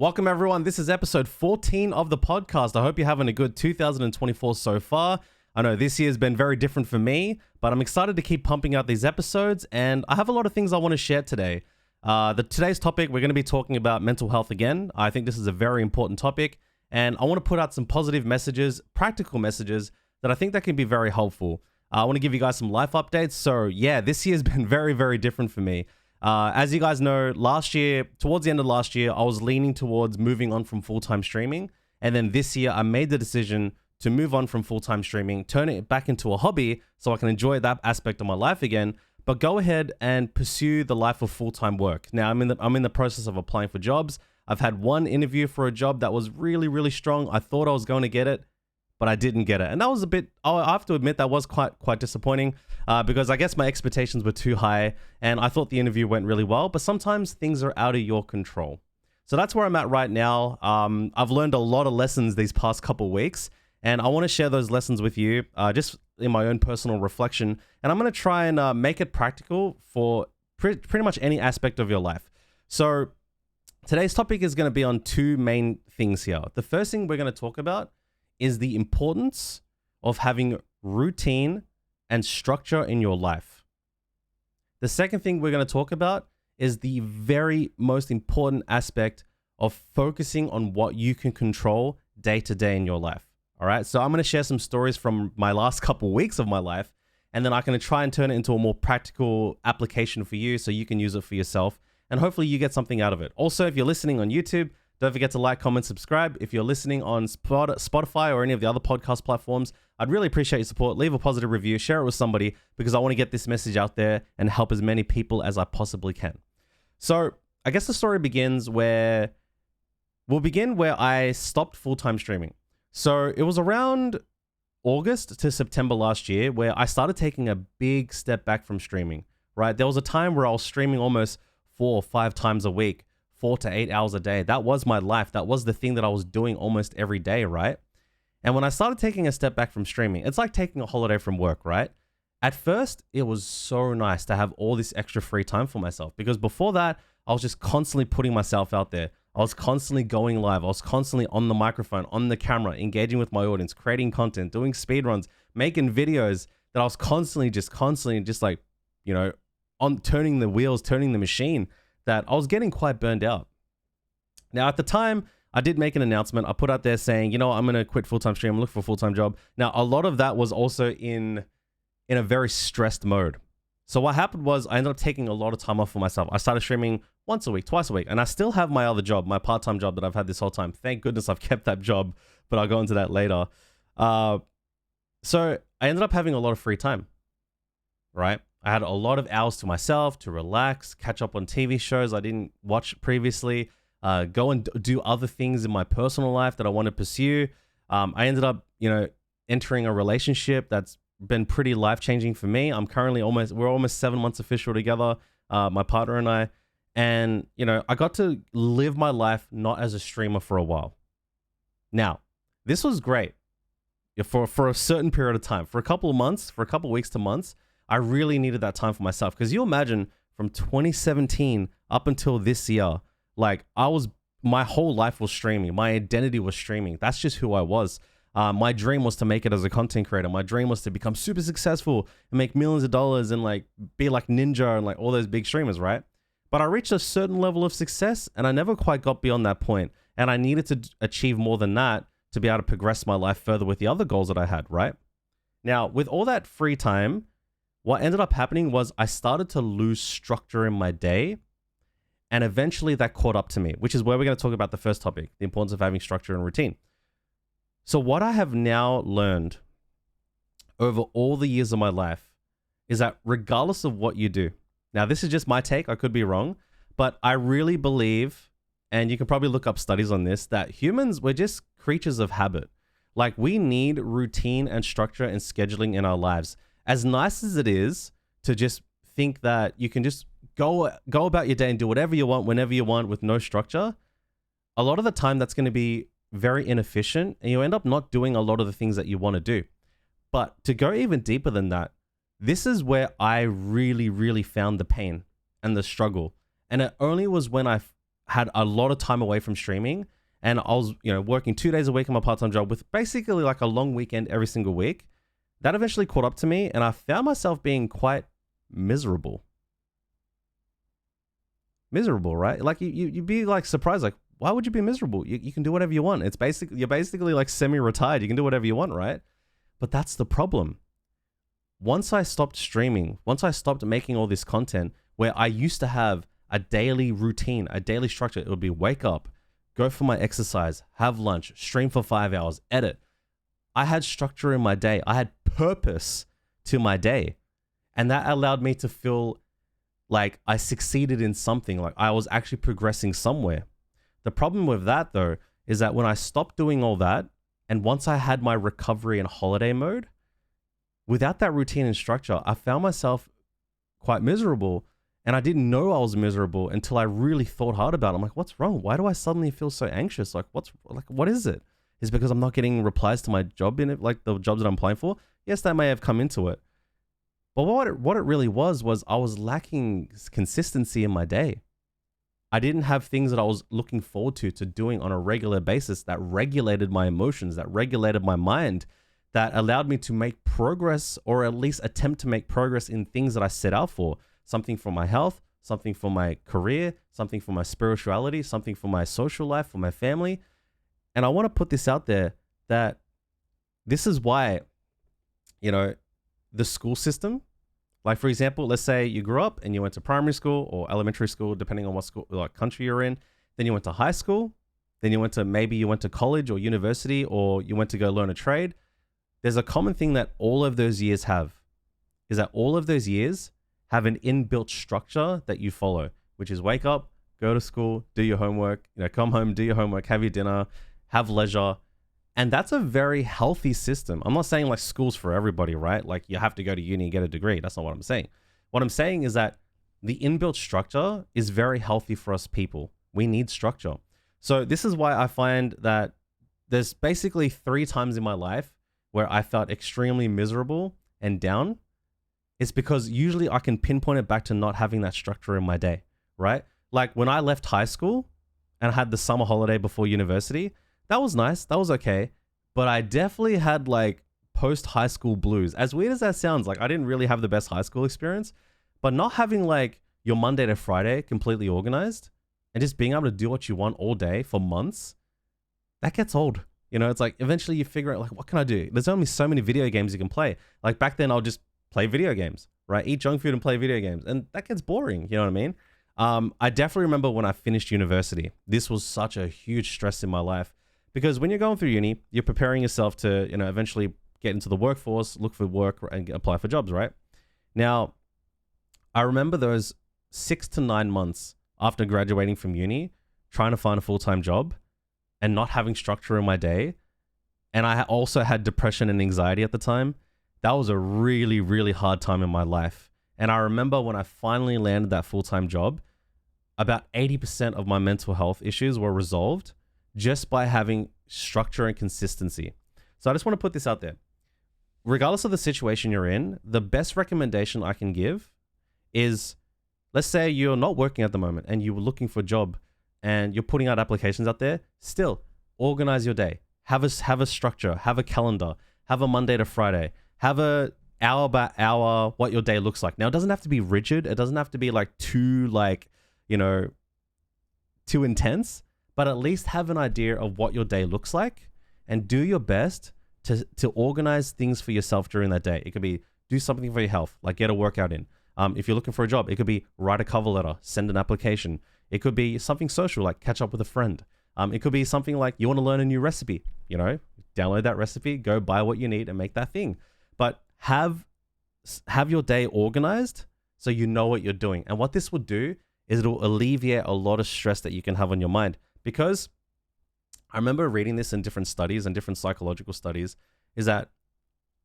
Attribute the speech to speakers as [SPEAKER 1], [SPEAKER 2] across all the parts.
[SPEAKER 1] Welcome, everyone. This is episode 14 of the podcast. I hope you're having a good 2024 so far. I know this year's been very different for me, but I'm excited to keep pumping out these episodes, and I have a lot of things I want to share today. Today's topic, we're going to be talking about mental health again. I think this is a very important topic, and I want to put out some positive messages, practical messages that I think that can be very helpful. I want to give you guys some life updates. So yeah, this year's been very, very different for me. As you guys know, last year, towards the end of last year, I was leaning towards moving on from full-time streaming. And then this year, I made the decision to move on from full-time streaming, turn it back into a hobby so I can enjoy that aspect of my life again, but go ahead and pursue the life of full-time work. Now, I'm in the process of applying for jobs. I've had one interview for a job that was really, really strong. I thought I was going to get it, but I didn't get it. And that was I have to admit, that was quite disappointing because I guess my expectations were too high and I thought the interview went really well, but sometimes things are out of your control. So that's where I'm at right now. I've learned a lot of lessons these past couple weeks, and I want to share those lessons with you just in my own personal reflection. And I'm going to try and make it practical for pretty much any aspect of your life. So today's topic is going to be on two main things here. The first thing we're going to talk about is the importance of having routine and structure in your life. The second thing we're going to talk about is the very most important aspect of focusing on what you can control day to day in your life. All right. So I'm going to share some stories from my last couple weeks of my life, and then I'm going to try and turn it into a more practical application for you so you can use it for yourself. And hopefully you get something out of it. Also, if you're listening on YouTube, don't forget to like, comment, subscribe. If you're listening on Spotify or any of the other podcast platforms, I'd really appreciate your support. Leave a positive review, share it with somebody, because I want to get this message out there and help as many people as I possibly can. So I guess the story begins where I stopped full-time streaming. So it was around August to September last year where I started taking a big step back from streaming, right? There was a time where I was streaming almost 4 or 5 times a week. 4 to 8 hours a day. That was my life. That was the thing that I was doing almost every day, right? And when I started taking a step back from streaming, it's like taking a holiday from work, right? At first, it was so nice to have all this extra free time for myself, because before that, I was just constantly putting myself out there. I was constantly going live. I was constantly on the microphone, on the camera, engaging with my audience, creating content, doing speedruns, making videos that I was constantly just like, on turning the wheels, turning the machine, that I was getting quite burned out. Now, at the time, I did make an announcement. I put out there saying, I'm going to quit full-time stream. I'm looking for a full-time job. Now, a lot of that was also in a very stressed mode. So what happened was I ended up taking a lot of time off for myself. I started streaming once a week, twice a week, and I still have my other job, my part-time job that I've had this whole time. Thank goodness I've kept that job, but I'll go into that later. So I ended up having a lot of free time, right? I had a lot of hours to myself to relax, catch up on TV shows I didn't watch previously, go and do other things in my personal life that I want to pursue. I ended up, entering a relationship that's been pretty life-changing for me. We're almost 7 months official together, my partner and I. And, I got to live my life not as a streamer for a while. Now, this was great for a certain period of time, for a couple of months, for a couple of weeks to months. I really needed that time for myself, because you imagine from 2017 up until this year, my whole life was streaming. My identity was streaming. That's just who I was. My dream was to make it as a content creator. My dream was to become super successful and make millions of dollars and be like Ninja and all those big streamers, right? But I reached a certain level of success and I never quite got beyond that point. And I needed to achieve more than that to be able to progress my life further with the other goals that I had, right? Now, with all that free time, what ended up happening was I started to lose structure in my day, and eventually that caught up to me, which is where we're going to talk about the first topic, the importance of having structure and routine. So what I have now learned over all the years of my life is that regardless of what you do, now this is just my take, I could be wrong, but I really believe, and you can probably look up studies on this, that humans, we're just creatures of habit. We need routine and structure and scheduling in our lives. As nice as it is to just think that you can just go about your day and do whatever you want, whenever you want, with no structure, a lot of the time that's going to be very inefficient, and you end up not doing a lot of the things that you want to do. But to go even deeper than that, this is where I really, really found the pain and the struggle. And it only was when I had a lot of time away from streaming, and I was, working 2 days a week on my part-time job with basically like a long weekend every single week. That eventually caught up to me, and I found myself being quite miserable. Miserable, right? Like you'd be like surprised, like, why would you be miserable? You can do whatever you want. You're basically like semi-retired. You can do whatever you want, right? But that's the problem. Once I stopped streaming, once I stopped making all this content where I used to have a daily routine, a daily structure, it would be wake up, go for my exercise, have lunch, stream for 5 hours, edit. I had structure in my day. I had purpose to my day. And that allowed me to feel like I succeeded in something, like I was actually progressing somewhere. The problem with that, though, is that when I stopped doing all that, and once I had my recovery and holiday mode, without that routine and structure, I found myself quite miserable. And I didn't know I was miserable until I really thought hard about it. I'm like, what's wrong? Why do I suddenly feel so anxious? Like, what is it? Is it because I'm not getting replies to my job in it, like the jobs that I'm applying for? Yes, that may have come into it. But what it really was I was lacking consistency in my day. I didn't have things that I was looking forward to doing on a regular basis that regulated my emotions, that regulated my mind, that allowed me to make progress, or at least attempt to make progress in things that I set out for. Something for my health, something for my career, something for my spirituality, something for my social life, for my family. And I want to put this out there that this is why, the school system, like for example, let's say you grew up and you went to primary school or elementary school, depending on what school, like country you're in. Then you went to high school. Then you went to college or university, or you went to go learn a trade. There's a common thing that all of those years have, is that all of those years have an inbuilt structure that you follow, which is wake up, go to school, do your homework, come home, do your homework, have your dinner, have leisure. And that's a very healthy system. I'm not saying like school's for everybody, right? Like you have to go to uni and get a degree. That's not what I'm saying. What I'm saying is that the inbuilt structure is very healthy for us people. We need structure. So this is why I find that there's basically 3 times in my life where I felt extremely miserable and down. It's because usually I can pinpoint it back to not having that structure in my day, right? Like when I left high school and I had the summer holiday before university, that was nice. That was okay. But I definitely had like post-high school blues. As weird as that sounds, like I didn't really have the best high school experience, but not having like your Monday to Friday completely organized and just being able to do what you want all day for months, that gets old. It's like eventually you figure out like, what can I do? There's only so many video games you can play. Like back then I'll just play video games, right? Eat junk food and play video games. And that gets boring. You know what I mean? I definitely remember when I finished university, this was such a huge stress in my life, because when you're going through uni, you're preparing yourself to, eventually get into the workforce, look for work and apply for jobs, right? Now, I remember those 6 to 9 months after graduating from uni, trying to find a full-time job and not having structure in my day. And I also had depression and anxiety at the time. That was a really, really hard time in my life. And I remember when I finally landed that full-time job, about 80% of my mental health issues were resolved just by having structure and consistency. So I just want to put this out there. Regardless of the situation you're in, the best recommendation I can give is, let's say you're not working at the moment and you're looking for a job and you're putting out applications out there, still organize your day. Have a structure, have a calendar, have a Monday to Friday. Have a hour by hour what your day looks like. Now, it doesn't have to be rigid. It doesn't have to be like too intense, but at least have an idea of what your day looks like and do your best to organize things for yourself during that day. It could be do something for your health, like get a workout in. If you're looking for a job, it could be write a cover letter, send an application. It could be something social, like catch up with a friend. It could be something like you want to learn a new recipe, download that recipe, go buy what you need and make that thing. But have your day organized so you know what you're doing. And what this will do is it'll alleviate a lot of stress that you can have on your mind. Because I remember reading this in different studies and different psychological studies, is that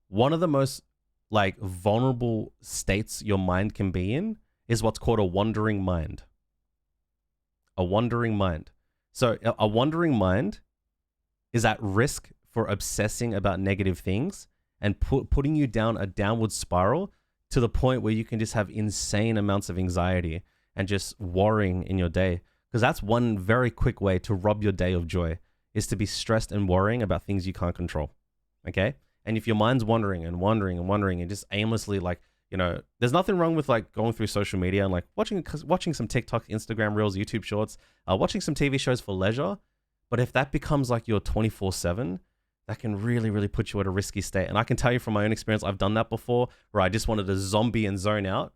[SPEAKER 1] one of the most like vulnerable states your mind can be in is what's called a wandering mind. A wandering mind. So a wandering mind is at risk for obsessing about negative things and putting you down a downward spiral to the point where you can just have insane amounts of anxiety and just worrying in your day. Because that's one very quick way to rob your day of joy, is to be stressed and worrying about things you can't control. Okay? And if your mind's wandering and wandering and wandering and just aimlessly, like, you know, there's nothing wrong with like going through social media and like watching some TikTok, Instagram Reels, YouTube Shorts, watching some TV shows for leisure. But if that becomes like your 24/7, that can really, really put you at a risky state. And I can tell you from my own experience, I've done that before, where I just wanted to zombie and zone out.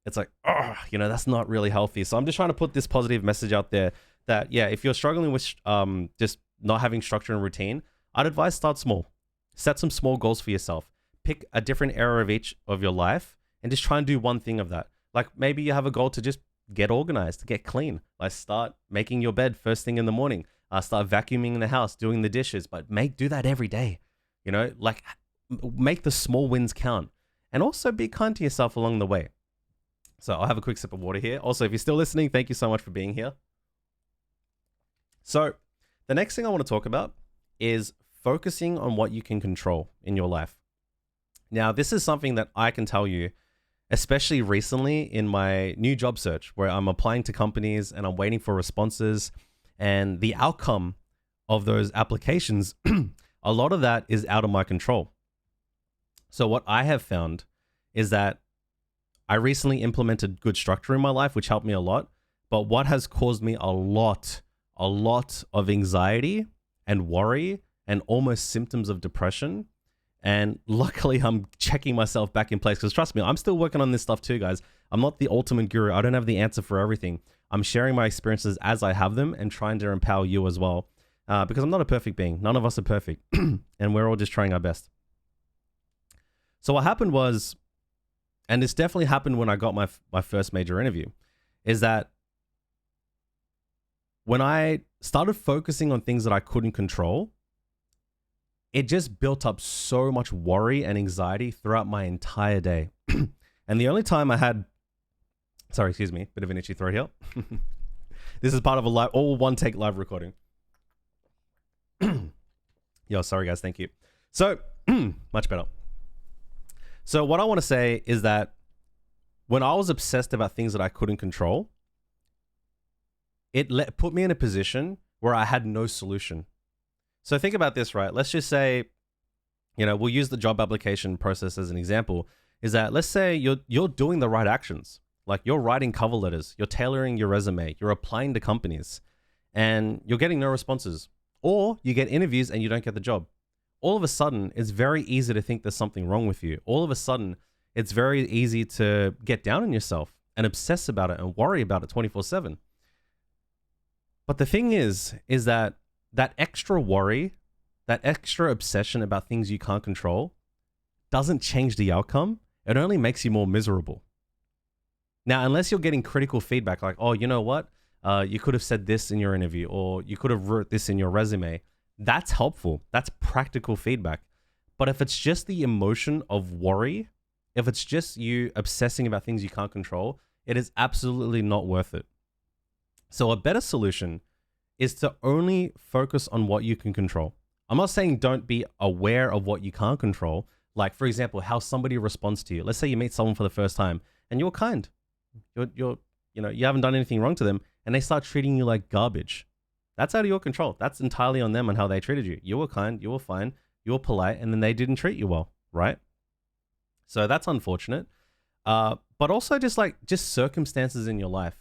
[SPEAKER 1] It's like, oh, you know, that's not really healthy. So I'm just trying to put this positive message out there that, yeah, if you're struggling with just not having structure and routine, I'd advise start small. Set some small goals for yourself. Pick a different area of each of your life and just try and do one thing of that. Like maybe you have a goal to just get organized, to get clean. Like start making your bed first thing in the morning. Start vacuuming the house, doing the dishes, but do that every day. You know, like make the small wins count, and also be kind to yourself along the way. So I'll have a quick sip of water here. Also, if you're still listening, thank you so much for being here. So the next thing I want to talk about is focusing on what you can control in your life. Now, this is something that I can tell you, especially recently in my new job search, where I'm applying to companies and I'm waiting for responses, and the outcome of those applications, a lot of that is out of my control. So what I have found is that I recently implemented good structure in my life, which helped me a lot. But what has caused me a lot of anxiety and worry and almost symptoms of depression. And luckily I'm checking myself back in place, because trust me, I'm still working on this stuff too, guys. I'm not the ultimate guru. I don't have the answer for everything. I'm sharing my experiences as I have them and trying to empower you as well. Because I'm not a perfect being. None of us are perfect. And we're all just trying our best. So what happened was, and this definitely happened when I got my first major interview, is that when I started focusing on things that I couldn't control, it just built up so much worry and anxiety throughout my entire day. And the only time I had, sorry, excuse me, bit of an itchy throat here. This is part of a live, all one take live recording. Yo, sorry guys, thank you. So, much better. So what I want to say is that when I was obsessed about things that I couldn't control, it put me in a position where I had no solution. So think about this, right? Let's just say, you know, we'll use the job application process as an example, is that let's say you're doing the right actions. Like you're writing cover letters, you're tailoring your resume, you're applying to companies, and you're getting no responses. Or you get interviews and you don't get the job. All of a sudden, it's very easy to think there's something wrong with you. All of a sudden, it's very easy to get down on yourself and obsess about it and worry about it 24/7. But the thing is that extra worry, that extra obsession about things you can't control doesn't change the outcome. It only makes you more miserable. Now, unless you're getting critical feedback like, oh, you know what? You could have said this in your interview, or you could have wrote this in your resume. That's helpful. That's practical feedback. But if it's just the emotion of worry, if it's just you obsessing about things you can't control, it is absolutely not worth it. So a better solution is to only focus on what you can control. I'm not saying don't be aware of what you can't control. Like, for example, how somebody responds to you. Let's say you meet someone for the first time and you're kind. You haven't done anything wrong to them, and they start treating you like garbage. That's out of your control. That's entirely on them and how they treated you. You were kind, you were fine, you were polite, and then they didn't treat you well, right? So that's unfortunate. But also just circumstances in your life.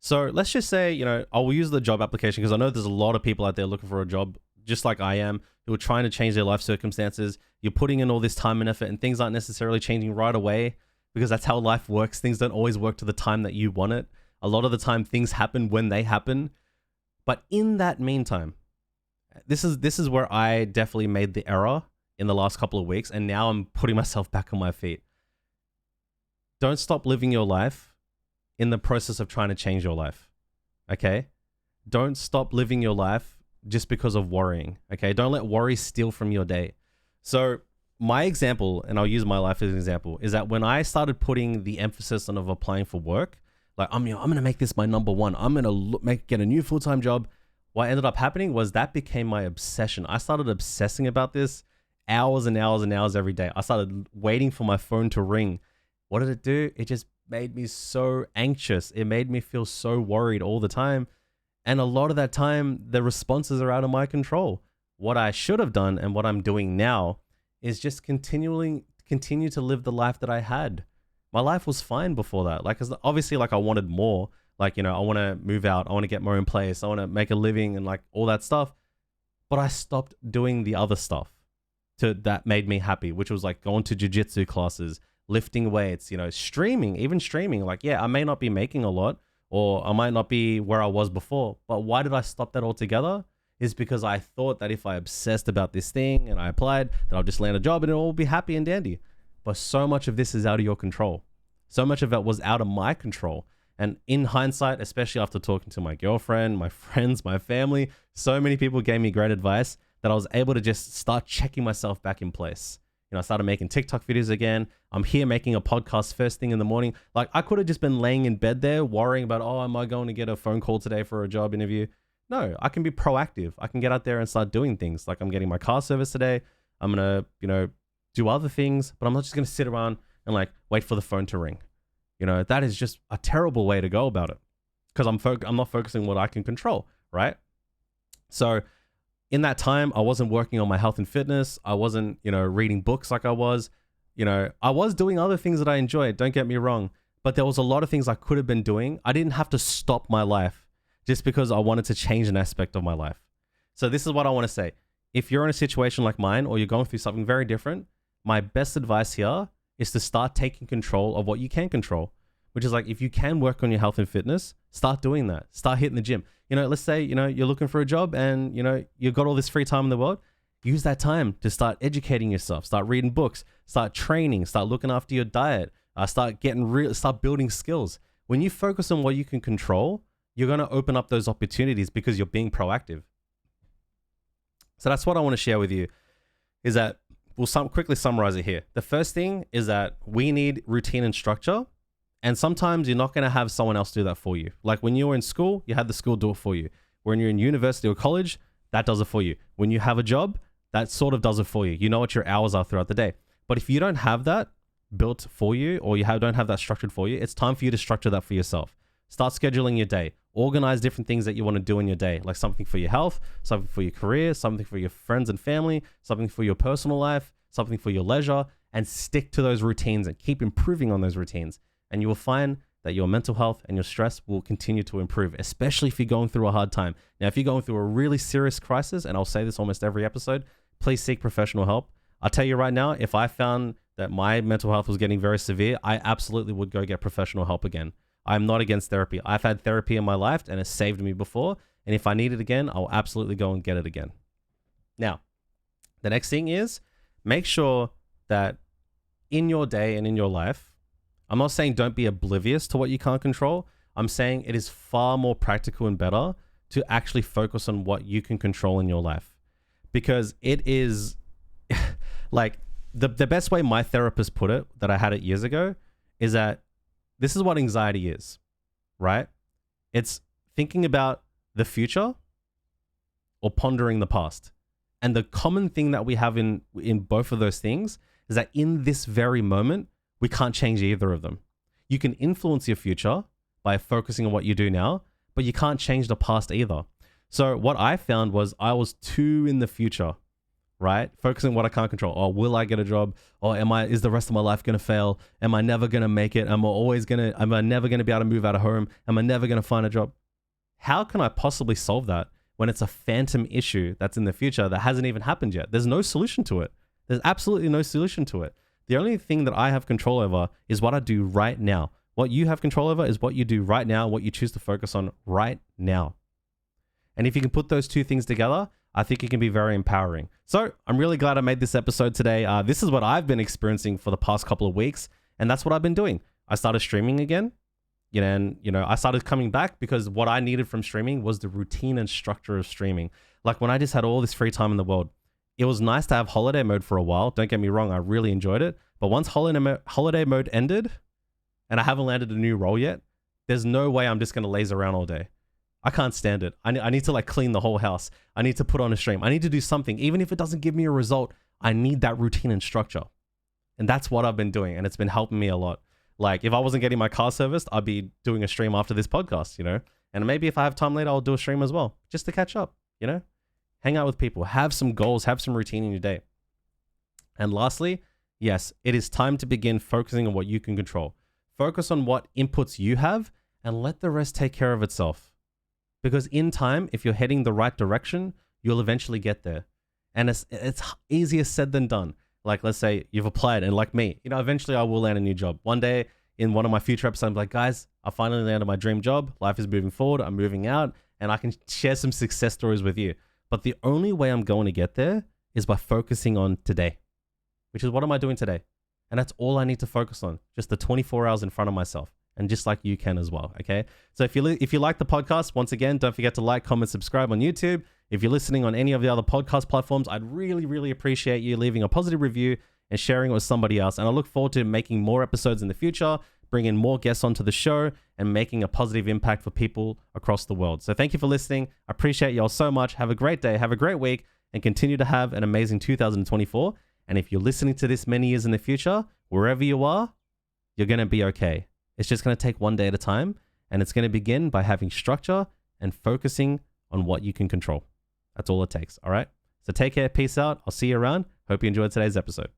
[SPEAKER 1] So let's just say, I will use the job application because I know there's a lot of people out there looking for a job, just like I am, who are trying to change their life circumstances. You're putting in all this time and effort, and things aren't necessarily changing right away because that's how life works. Things don't always work to the time that you want it. A lot of the time, things happen when they happen. But in that meantime, this is where I definitely made the error in the last couple of weeks, and now I'm putting myself back on my feet. Don't stop living your life in the process of trying to change your life, okay? Don't stop living your life just because of worrying, okay? Don't let worry steal from your day. So my example, and I'll use my life as an example, is that when I started putting the emphasis on applying for work, like I'm going to make this my number one. I'm going to get a new full-time job. What ended up happening was that became my obsession. I started obsessing about this hours and hours and hours every day. I started waiting for my phone to ring. What did it do? It just made me so anxious. It made me feel so worried all the time. And a lot of that time, the responses are out of my control. What I should have done and what I'm doing now is just continue to live the life that I had. My life was fine before that. Like, 'cause obviously, like I wanted more. Like, you know, I want to move out. I want to get my own place. I want to make a living and like all that stuff. But I stopped doing the other stuff that made me happy, which was like going to jujitsu classes, lifting weights, you know, streaming, even streaming. Like, yeah, I may not be making a lot or I might not be where I was before, but why did I stop that altogether? Is because I thought that if I obsessed about this thing and I applied, that I'll just land a job and it'll all be happy and dandy. But so much of this is out of your control. So much of it was out of my control. And in hindsight, especially after talking to my girlfriend, my friends, my family, so many people gave me great advice that I was able to just start checking myself back in place. You know, I started making TikTok videos again. I'm here making a podcast first thing in the morning. Like, I could have just been laying in bed there worrying about, oh, am I going to get a phone call today for a job interview? No, I can be proactive. I can get out there and start doing things. Like, I'm getting my car service today. I'm going to, you know, do other things, but I'm not just going to sit around and like wait for the phone to ring. You know, that is just a terrible way to go about it because I'm not focusing on what I can control, right? So in that time, I wasn't working on my health and fitness. I wasn't, you know, reading books like I was. You know, I was doing other things that I enjoyed, don't get me wrong, but there was a lot of things I could have been doing. I didn't have to stop my life just because I wanted to change an aspect of my life. So this is what I want to say. If you're in a situation like mine or you're going through something very different, my best advice here is to start taking control of what you can control, which is like, if you can work on your health and fitness, start doing that. Start hitting the gym. You know, let's say, you know, you're looking for a job and, you know, you've got all this free time in the world. Use that time to start educating yourself, start reading books, start training, start looking after your diet, start building skills. When you focus on what you can control, you're going to open up those opportunities because you're being proactive. So that's what I want to share with you is that we'll quickly summarize it here. The first thing is that we need routine and structure. And sometimes you're not going to have someone else do that for you. Like when you were in school, you had the school do it for you. When you're in university or college, that does it for you. When you have a job, that sort of does it for you. You know what your hours are throughout the day. But if you don't have that built for you or don't have that structured for you, it's time for you to structure that for yourself. Start scheduling your day. Organize different things that you want to do in your day, like something for your health, something for your career, something for your friends and family, something for your personal life, something for your leisure, and stick to those routines and keep improving on those routines. And you will find that your mental health and your stress will continue to improve, especially if you're going through a hard time. Now, if you're going through a really serious crisis, and I'll say this almost every episode, please seek professional help. I'll tell you right now, if I found that my mental health was getting very severe, I absolutely would go get professional help again. I'm not against therapy. I've had therapy in my life and it's saved me before. And if I need it again, I'll absolutely go and get it again. Now, the next thing is make sure that in your day and in your life, I'm not saying don't be oblivious to what you can't control. I'm saying it is far more practical and better to actually focus on what you can control in your life. Because it is like the best way my therapist put it that I had it years ago is that this is what anxiety is, right? It's thinking about the future or pondering the past. And the common thing that we have in both of those things is that in this very moment, we can't change either of them. You can influence your future by focusing on what you do now, but you can't change the past either. So what I found was I was too in the future, right? Focusing on what I can't control. Oh, will I get a job? Or is the rest of my life going to fail? Am I never going to make it? Am I never going to be able to move out of home? Am I never going to find a job? How can I possibly solve that when it's a phantom issue that's in the future that hasn't even happened yet? There's no solution to it. There's absolutely no solution to it. The only thing that I have control over is what I do right now. What you have control over is what you do right now, what you choose to focus on right now. And if you can put those two things together, I think it can be very empowering. So I'm really glad I made this episode today. This is what I've been experiencing for the past couple of weeks. And that's what I've been doing. I started streaming again. I started coming back because what I needed from streaming was the routine and structure of streaming. Like when I just had all this free time in the world, it was nice to have holiday mode for a while. Don't get me wrong. I really enjoyed it. But once holiday mode ended and I haven't landed a new role yet, there's no way I'm just going to laze around all day. I can't stand it. I need to like clean the whole house. I need to put on a stream. I need to do something. Even if it doesn't give me a result, I need that routine and structure. And that's what I've been doing. And it's been helping me a lot. Like if I wasn't getting my car serviced, I'd be doing a stream after this podcast, you know? And maybe if I have time later, I'll do a stream as well, just to catch up, you know? Hang out with people, have some goals, have some routine in your day. And lastly, yes, it is time to begin focusing on what you can control. Focus on what inputs you have and let the rest take care of itself. Because in time, if you're heading the right direction, you'll eventually get there. And it's easier said than done. Like, let's say you've applied and like me, you know, eventually I will land a new job. One day in one of my future episodes, I'm like, guys, I finally landed my dream job. Life is moving forward. I'm moving out and I can share some success stories with you. But the only way I'm going to get there is by focusing on today, which is what am I doing today? And that's all I need to focus on. Just the 24 hours in front of myself. And just like you can as well, okay? So if you like the podcast, once again, don't forget to like, comment, subscribe on YouTube. If you're listening on any of the other podcast platforms, I'd really, really appreciate you leaving a positive review and sharing it with somebody else. And I look forward to making more episodes in the future, bringing more guests onto the show, and making a positive impact for people across the world. So thank you for listening. I appreciate y'all so much. Have a great day. Have a great week. And continue to have an amazing 2024. And if you're listening to this many years in the future, wherever you are, you're going to be okay. It's just going to take one day at a time, and it's going to begin by having structure and focusing on what you can control. That's all it takes, all right? So take care, peace out. I'll see you around. Hope you enjoyed today's episode.